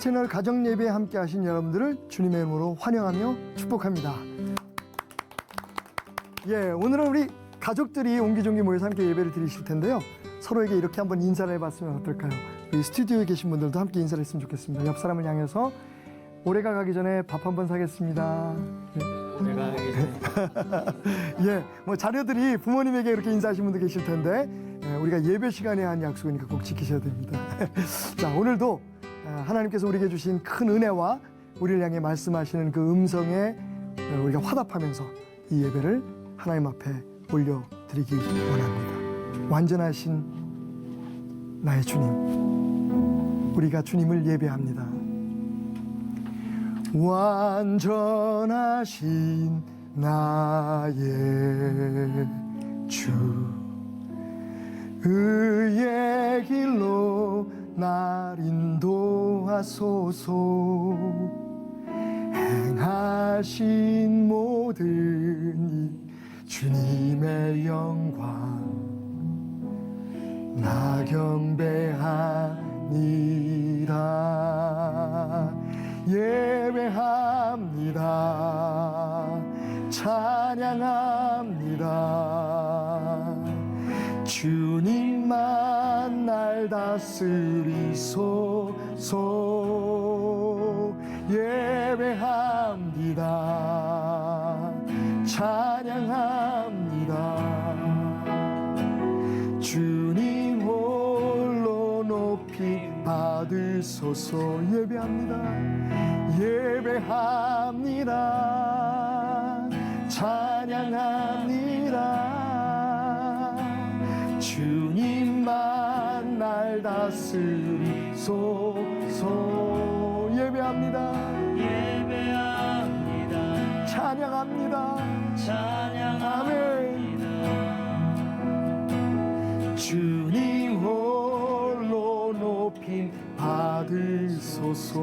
C채널 가정예배에 함께 하신 여러분들을 주님의 이름으로 환영하며 축복합니다. 예, 오늘은 우리 가족들이 옹기종기 모여서 함께 예배를 드리실 텐데요. 서로에게 이렇게 한번 인사를 해봤으면 어떨까요? 우리 스튜디오에 계신 분들도 함께 인사를 했으면 좋겠습니다. 옆 사람을 향해서 올해가 가기 전에 밥 한번 사겠습니다. 올해가 가기 전에 예, 뭐 자녀들이 부모님에게 이렇게 인사하신 분도 계실 텐데 우리가 예배 시간에 한 약속이니까 꼭 지키셔야 됩니다. 자, 오늘도 하나님께서 우리에게 주신 큰 은혜와 우리를 향해 말씀하시는 그 음성에 우리가 화답하면서 이 예배를 하나님 앞에 올려드리기 원합니다. 완전하신 나의 주님, 우리가 주님을 예배합니다. 완전하신 나의 주, 의의 길로 날 인도하소서. 행하신 모든 일 주님의 영광 나 경배하니라. 예배합니다. 찬양합니다. 주님만 날 다스리소서. 예배합니다. 찬양합니다. 주님 홀로 높이 받으소서. 예배합니다. 예배합니다. 찬양합니다. 주님만 날 다스리소서. 예배합니다. 예배합니다. 찬양합니다. 찬양합니다. 주님 홀로 높임 받으소서.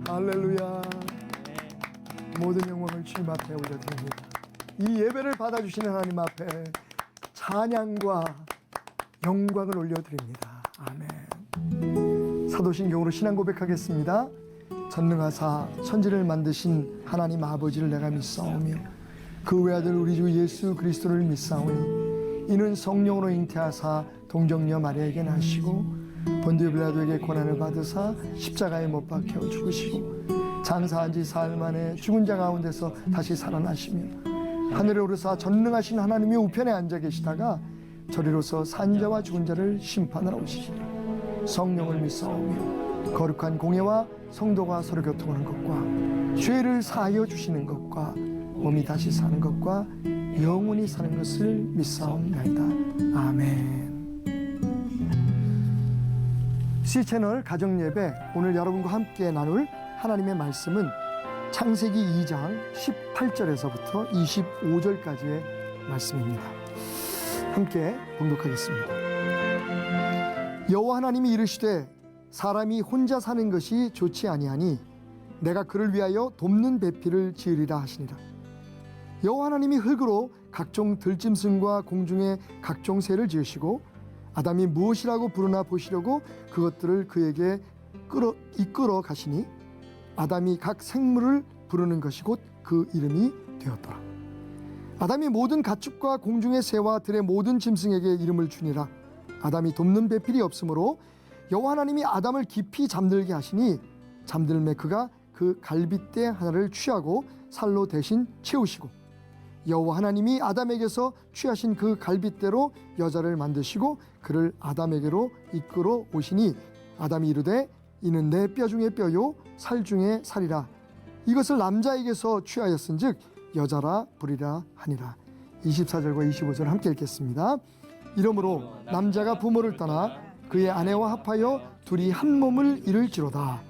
할렐루야. 모든 영광을 주님 앞에 올려드립니다. 이 예배를 받아주시는 하나님 앞에 찬양과 영광을 올려드립니다. 아멘. 사도신경으로 신앙 고백하겠습니다. 전능하사 천지를 만드신 하나님 아버지를 내가 믿사오며 그 외아들 우리 주 예수 그리스도를 믿사오니 이는 성령으로 잉태하사 동정녀 마리아에게 나시고 본디오 빌라도에게 고난을 받으사 십자가에 못 박혀 죽으시고 장사한 지 사흘 만에 죽은 자 가운데서 다시 살아나시며 하늘에 오르사 전능하신 하나님이 우편에 앉아 계시다가 저리로서 산자와 죽은 자를 심판하러 오시리니 성령을 믿사오며 거룩한 공예와 성도가 서로 교통하는 것과 죄를 사하여 주시는 것과 몸이 다시 사는 것과 영원히 사는 것을 믿사옵나이다. 아멘. C채널 가정예배, 오늘 여러분과 함께 나눌 하나님의 말씀은 창세기 2장 18절에서부터 25절까지의 말씀입니다. 함께 봉독하겠습니다. 여호와 하나님이 이르시되 사람이 혼자 사는 것이 좋지 아니하니 내가 그를 위하여 돕는 배필을 지으리라 하시니라. 여호와 하나님이 흙으로 각종 들짐승과 공중의 각종 새를 지으시고 아담이 무엇이라고 부르나 보시려고 그것들을 그에게 이끌어 가시니 아담이 각 생물을 부르는 것이 곧 그 이름이 되었더라. 아담이 모든 가축과 공중의 새와 들의 모든 짐승에게 이름을 주니라. 아담이 돕는 배필이 없으므로 여호와 하나님이 아담을 깊이 잠들게 하시니 잠들매 그가 그 갈빗대 하나를 취하고 살로 대신 채우시고 여호와 하나님이 아담에게서 취하신 그 갈빗대로 여자를 만드시고 그를 아담에게로 이끌어 오시니 아담이 이르되 이는 내 뼈 중에 뼈요 살 중에 살이라. 이것을 남자에게서 취하였은즉 여자라 부리라 하니라. 24절과 25절 함께 읽겠습니다. 이러므로 남자가 부모를 떠나 그의 아내와 합하여 둘이 한 몸을 이룰지로다.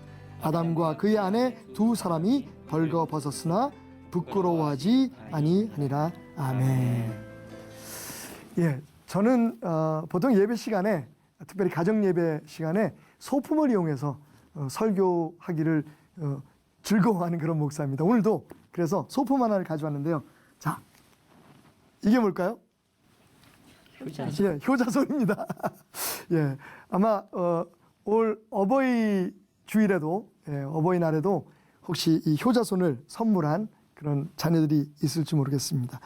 아담과 그의 아내 두 사람이 벌거벗었으나 부끄러워하지 아니하니라. 아멘. 예, 저는 보통 예배 시간에, 특별히 가정 예배 시간에 소품을 이용해서 설교하기를 즐거워하는 그런 목사입니다. 오늘도 그래서 소품 하나를 가져왔는데요. 자, 이게 뭘까요? 효자손. 예, 효자손입니다. 예, 아마 올 어버이 주일에도 어버이날에도 혹시 이 효자손을 선물한 그런 자녀들이 있을지 모르겠습니다.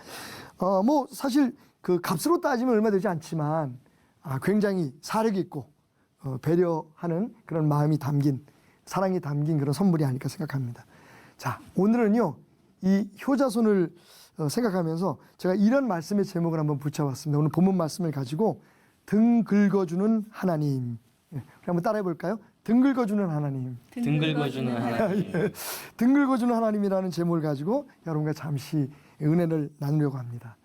뭐 사실 그 값으로 따지면 얼마 되지 않지만 굉장히 사력 있고 배려하는 그런 마음이 담긴 사랑이 담긴 그런 선물이 아닐까 생각합니다. 자, 오늘은요 이 효자손을 생각하면서 제가 이런 말씀의 제목을 한번 붙여봤습니다. 오늘 본문 말씀을 가지고 등 긁어주는 하나님. 우리 한번 따라해 볼까요? 등 긁어주는 하나님. 등 긁어주는 하나님. 등 긁어주는 하나님이라는 제목을 가지고 여러분과 잠시 은혜를 나누려고 합니다.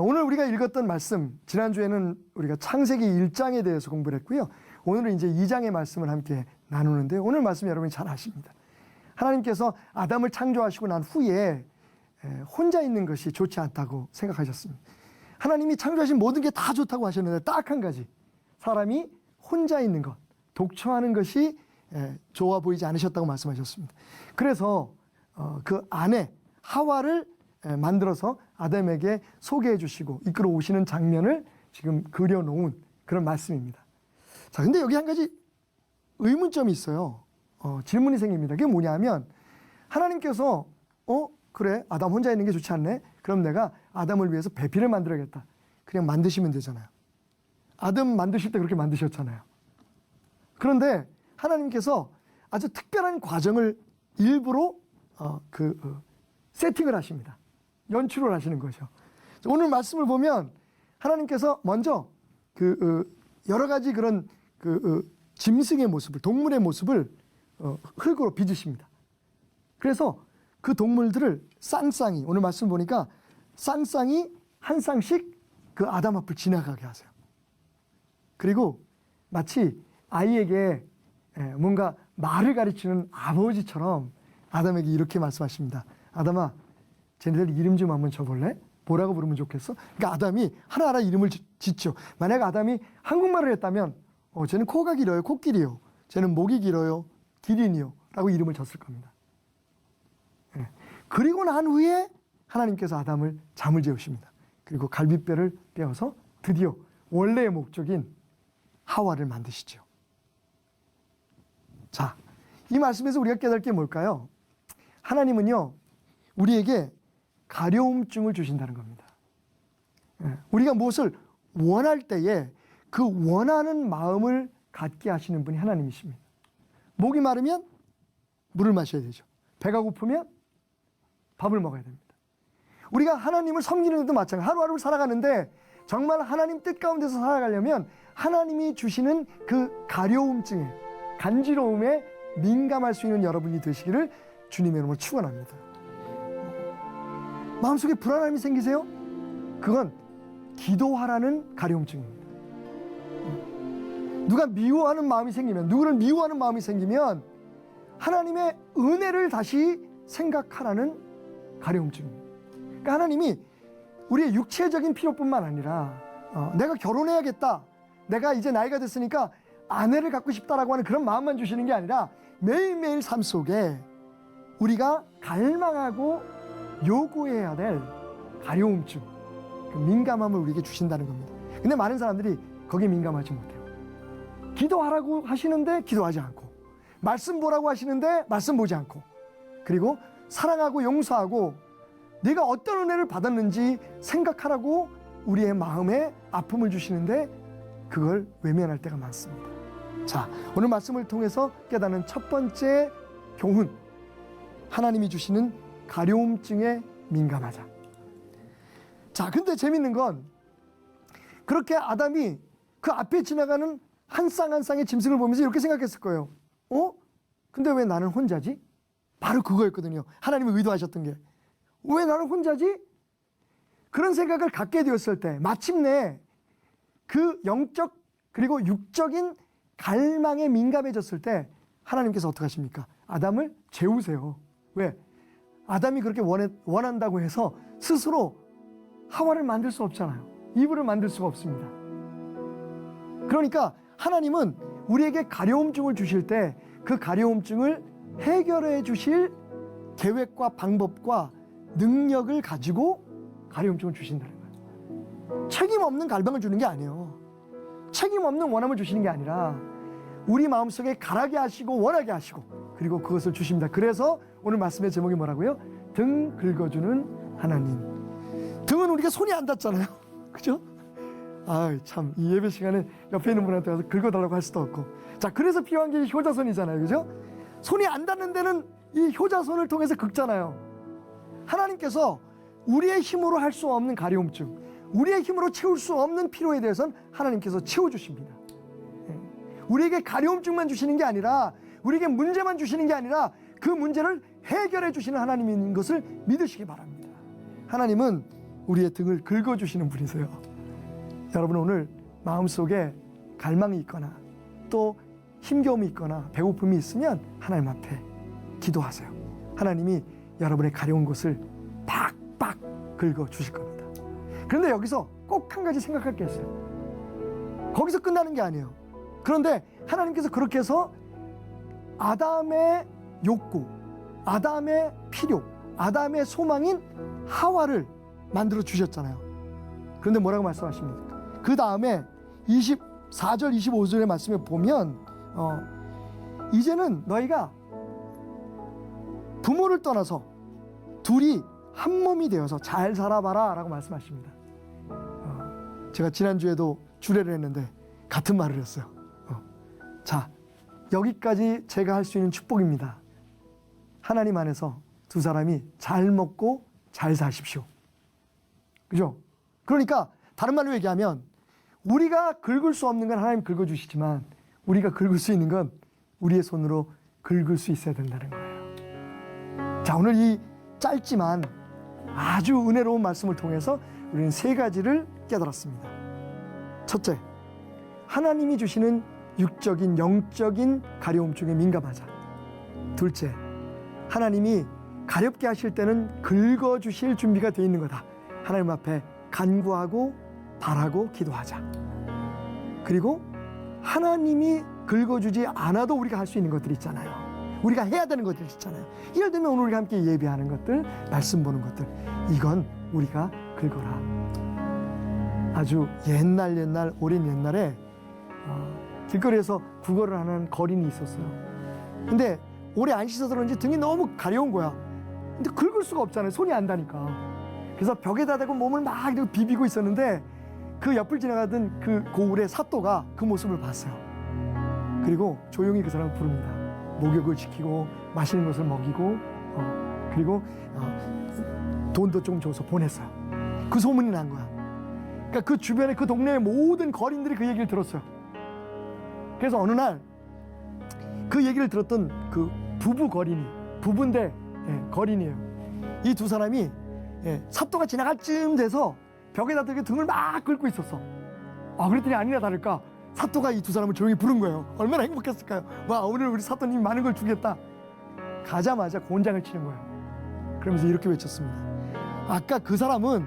오늘 우리가 읽었던 말씀, 지난주에는 우리가 창세기 1장에 대해서 공부를 했고요. 오늘은 이제 2장의 말씀을 함께 나누는데 오늘 말씀 여러분이 잘 아십니다. 하나님께서 아담을 창조하시고 난 후에 혼자 있는 것이 좋지 않다고 생각하셨습니다. 하나님이 창조하신 모든 게 다 좋다고 하셨는데 딱 한 가지, 사람이 혼자 있는 것, 독처하는 것이 좋아 보이지 않으셨다고 말씀하셨습니다. 그래서 그 아내 하와를 만들어서 아담에게 소개해 주시고 이끌어 오시는 장면을 지금 그려놓은 그런 말씀입니다. 자, 근데 여기 한 가지 의문점이 있어요. 질문이 생깁니다. 그게 뭐냐면 하나님께서 그래 아담 혼자 있는 게 좋지 않네. 그럼 내가 아담을 위해서 배필을 만들어야겠다. 그냥 만드시면 되잖아요. 아담 만드실 때 그렇게 만드셨잖아요. 그런데 하나님께서 아주 특별한 과정을 일부러 세팅을 하십니다. 연출을 하시는 거죠. 오늘 말씀을 보면 하나님께서 먼저 여러 가지 그런 짐승의 모습을, 동물의 모습을 흙으로 빚으십니다. 그래서 그 동물들을 쌍쌍이, 오늘 말씀 보니까 쌍쌍이 한 쌍씩 그 아담 앞을 지나가게 하세요. 그리고 마치 아이에게 뭔가 말을 가르치는 아버지처럼 아담에게 이렇게 말씀하십니다. 아담아, 쟤네들 이름 좀 한번 줘볼래? 뭐라고 부르면 좋겠어? 그러니까 아담이 하나하나 이름을 짓죠. 만약 아담이 한국말을 했다면 쟤는 코가 길어요, 코끼리요. 쟤는 목이 길어요, 기린이요. 라고 이름을 졌을 겁니다. 그리고 난 후에 하나님께서 아담을 잠을 재우십니다. 그리고 갈빗뼈를 떼어서 드디어 원래의 목적인 하와를 만드시죠. 자, 이 말씀에서 우리가 깨달을 게 뭘까요? 하나님은요, 우리에게 가려움증을 주신다는 겁니다. 우리가 무엇을 원할 때에 그 원하는 마음을 갖게 하시는 분이 하나님이십니다. 목이 마르면 물을 마셔야 되죠. 배가 고프면 밥을 먹어야 됩니다. 우리가 하나님을 섬기는 데도 마찬가지로 하루하루 살아가는데 정말 하나님 뜻 가운데서 살아가려면 하나님이 주시는 그 가려움증에, 간지러움에 민감할 수 있는 여러분이 되시기를 주님의 이름으로 축원합니다. 마음속에 불안함이 생기세요? 그건 기도하라는 가려움증입니다. 누가 미워하는 마음이 생기면, 누구를 미워하는 마음이 생기면 하나님의 은혜를 다시 생각하라는 가려움증입니다. 그러니까 하나님이 우리의 육체적인 필요뿐만 아니라 내가 결혼해야겠다, 내가 이제 나이가 됐으니까 아내를 갖고 싶다라고 하는 그런 마음만 주시는 게 아니라 매일매일 삶 속에 우리가 갈망하고 요구해야 될 가려움증, 그 민감함을 우리에게 주신다는 겁니다. 근데 많은 사람들이 거기에 민감하지 못해요. 기도하라고 하시는데 기도하지 않고, 말씀 보라고 하시는데 말씀 보지 않고, 그리고 사랑하고 용서하고 네가 어떤 은혜를 받았는지 생각하라고 우리의 마음에 아픔을 주시는데 그걸 외면할 때가 많습니다. 자, 오늘 말씀을 통해서 깨닫는 첫 번째 교훈, 하나님이 주시는 가려움증에 민감하자. 자, 근데 재밌는 건 그렇게 아담이 그 앞에 지나가는 한 쌍 한 쌍의 짐승을 보면서 이렇게 생각했을 거예요. 근데 왜 나는 혼자지? 바로 그거였거든요. 하나님이 의도하셨던 게. 왜 나는 혼자지? 그런 생각을 갖게 되었을 때 마침내 그 영적 그리고 육적인 갈망에 민감해졌을 때 하나님께서 어떻게 하십니까? 아담을 재우세요. 왜? 아담이 그렇게 원한다고 해서 스스로 하와를 만들 수 없잖아요. 이브를 만들 수가 없습니다. 그러니까 하나님은 우리에게 가려움증을 주실 때 그 가려움증을 해결해 주실 계획과 방법과 능력을 가지고 가려움증을 주신다는 거예요. 책임 없는 갈망을 주는 게 아니에요. 책임 없는 원함을 주시는 게 아니라 우리 마음속에 가라게 하시고 원하게 하시고 그리고 그것을 주십니다. 그래서 오늘 말씀의 제목이 뭐라고요? 등 긁어주는 하나님. 등은 우리가 손이 안 닿잖아요. 그죠? 참, 이 예배 시간에 옆에 있는 분한테 가서 긁어달라고 할 수도 없고. 자, 그래서 필요한 게 효자손이잖아요. 그죠? 손이 안 닿는 데는 이 효자손을 통해서 긁잖아요. 하나님께서 우리의 힘으로 할 수 없는 가려움증, 우리의 힘으로 채울 수 없는 필요에 대해서는 하나님께서 채워주십니다. 우리에게 가려움증만 주시는 게 아니라, 우리에게 문제만 주시는 게 아니라 그 문제를 해결해 주시는 하나님인 것을 믿으시기 바랍니다. 하나님은 우리의 등을 긁어주시는 분이세요. 여러분, 오늘 마음속에 갈망이 있거나 또 힘겨움이 있거나 배고픔이 있으면 하나님 앞에 기도하세요. 하나님이 여러분의 가려운 곳을 팍팍 긁어주실 겁니다. 그런데 여기서 꼭 한 가지 생각할 게 있어요. 거기서 끝나는 게 아니에요. 그런데 하나님께서 그렇게 해서 아담의 욕구, 아담의 필요, 아담의 소망인 하와를 만들어 주셨잖아요. 그런데 뭐라고 말씀하십니까? 그 다음에 24절 25절의 말씀에 보면 이제는 너희가 부모를 떠나서 둘이 한 몸이 되어서 잘 살아봐라 라고 말씀하십니다. 제가 지난주에도 주례를 했는데 같은 말을 했어요. 자, 여기까지 제가 할 수 있는 축복입니다. 하나님 안에서 두 사람이 잘 먹고 잘 사십시오. 그죠? 그러니까 다른 말로 얘기하면 우리가 긁을 수 없는 건 하나님 긁어주시지만 우리가 긁을 수 있는 건 우리의 손으로 긁을 수 있어야 된다는 거예요. 자, 오늘 이 짧지만 아주 은혜로운 말씀을 통해서 우리는 세 가지를 깨달았습니다. 첫째, 하나님이 주시는 육적인 영적인 가려움증에 민감하자. 둘째, 하나님이 가렵게 하실 때는 긁어주실 준비가 되어 있는 거다. 하나님 앞에 간구하고 바라고 기도하자. 그리고 하나님이 긁어주지 않아도 우리가 할 수 있는 것들이 있잖아요. 우리가 해야 되는 것들이 있잖아요. 예를 들면 오늘 우리가 함께 예배하는 것들, 말씀 보는 것들, 이건 우리가 긁어라. 아주 옛날 오랜 옛날에 길거리에서 구걸을 하는 거린이 있었어요. 근데 오래 안 씻어서 그런지 등이 너무 가려운 거야. 근데 긁을 수가 없잖아요. 손이 안 닿으니까. 그래서 벽에다 대고 몸을 막 이렇게 비비고 있었는데 그 옆을 지나가던 그 고울의 사또가 그 모습을 봤어요. 그리고 조용히 그 사람을 부릅니다. 목욕을 시키고 맛있는 것을 먹이고 그리고 돈도 좀 줘서 보냈어요. 그 소문이 난 거야. 그러니까 그 주변에 그 동네의 모든 거린들이 그 얘기를 들었어요. 그래서 어느 날 그 얘기를 들었던 그 부부 거린이, 부부인데 거린이에요. 이 두 사람이 사또가 지나갈 쯤 돼서 벽에다 대고 등을 막 긁고 있었어. 그랬더니 아니나 다를까 사또가 이 두 사람을 조용히 부른 거예요. 얼마나 행복했을까요? 와, 오늘 우리 사또님이 많은 걸 주겠다. 가자마자 곤장을 치는 거예요. 그러면서 이렇게 외쳤습니다. 아까 그 사람은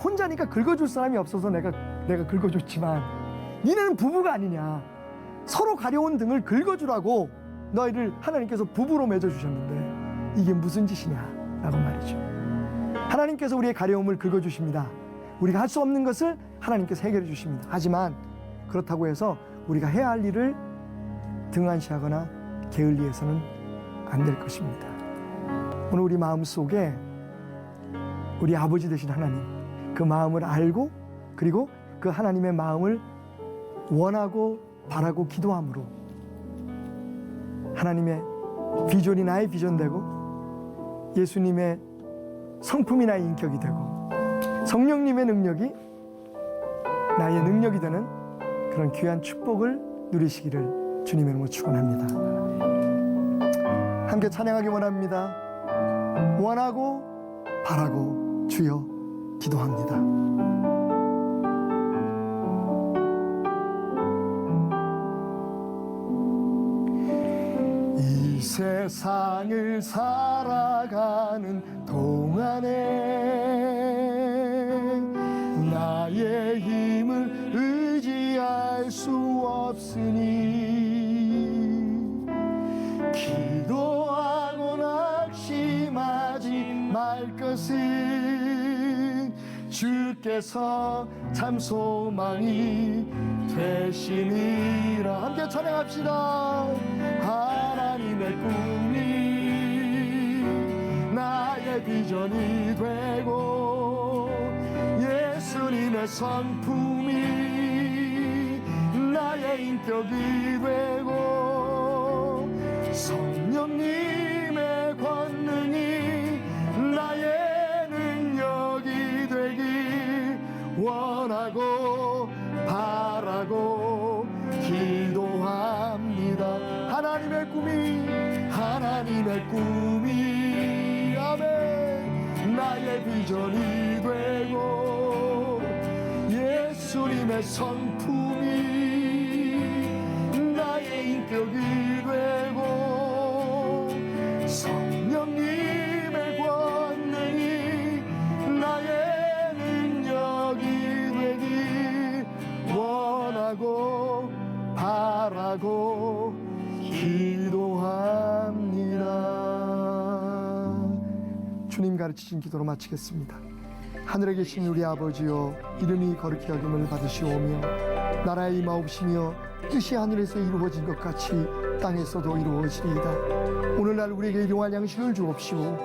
혼자니까 긁어줄 사람이 없어서 내가 긁어줬지만 니네는 부부가 아니냐. 서로 가려운 등을 긁어주라고 너희를 하나님께서 부부로 맺어주셨는데 이게 무슨 짓이냐 라고 말이죠. 하나님께서 우리의 가려움을 긁어주십니다. 우리가 할 수 없는 것을 하나님께서 해결해 주십니다. 하지만 그렇다고 해서 우리가 해야 할 일을 등한시하거나 게을리해서는 안 될 것입니다. 오늘 우리 마음속에 우리 아버지 되신 하나님, 그 마음을 알고 그리고 그 하나님의 마음을 원하고 바라고 기도함으로 하나님의 비전이 나의 비전 되고 예수님의 성품이 나의 인격이 되고 성령님의 능력이 나의 능력이 되는 그런 귀한 축복을 누리시기를 주님의 이름으로 축원합니다. 함께 찬양하기 원합니다. 원하고 바라고 주여 기도합니다. 이 세상을 살아가는 동안에 나의 힘을 의지할 수 없으니 기도하고 낙심하지 말 것은 주께서 참 소망이 되심이라. 함께 찬양합시다. 하나님의 꿈이 나의 비전이 되고 예수님의 성품이 나의 인격이 되고 성령님의 권능이 나의 능력이 되길 원하고 바라고 기도합니다. 하나님의 꿈이 아멘 나의 비전이 되고 예수님의 성품이 나의 인격이 되고 성령님의 권능이 나의 능력이 되길 원하고 바라고 기도합니다. 주님 가르치신 기도로 마치겠습니다. 하늘에 계신 우리 아버지여, 이름이 거룩히 여김을 받으시오며 나라의 임하옵시며 뜻이 하늘에서 이루어진 것 같이 땅에서도 이루어지리이다. 오늘날 우리에게 일용할 양식을 주옵시고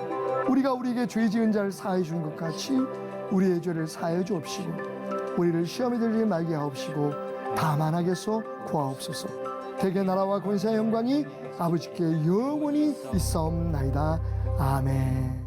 우리가 우리에게 죄 지은 자를 사해 준 것 같이 우리의 죄를 사해 주옵시고 우리를 시험에 들리게 말게 하옵시고 다만 악에서 구하옵소서. 대개 나라와 권세와 영광이 아버지께 영원히 있사옵나이다. 아멘.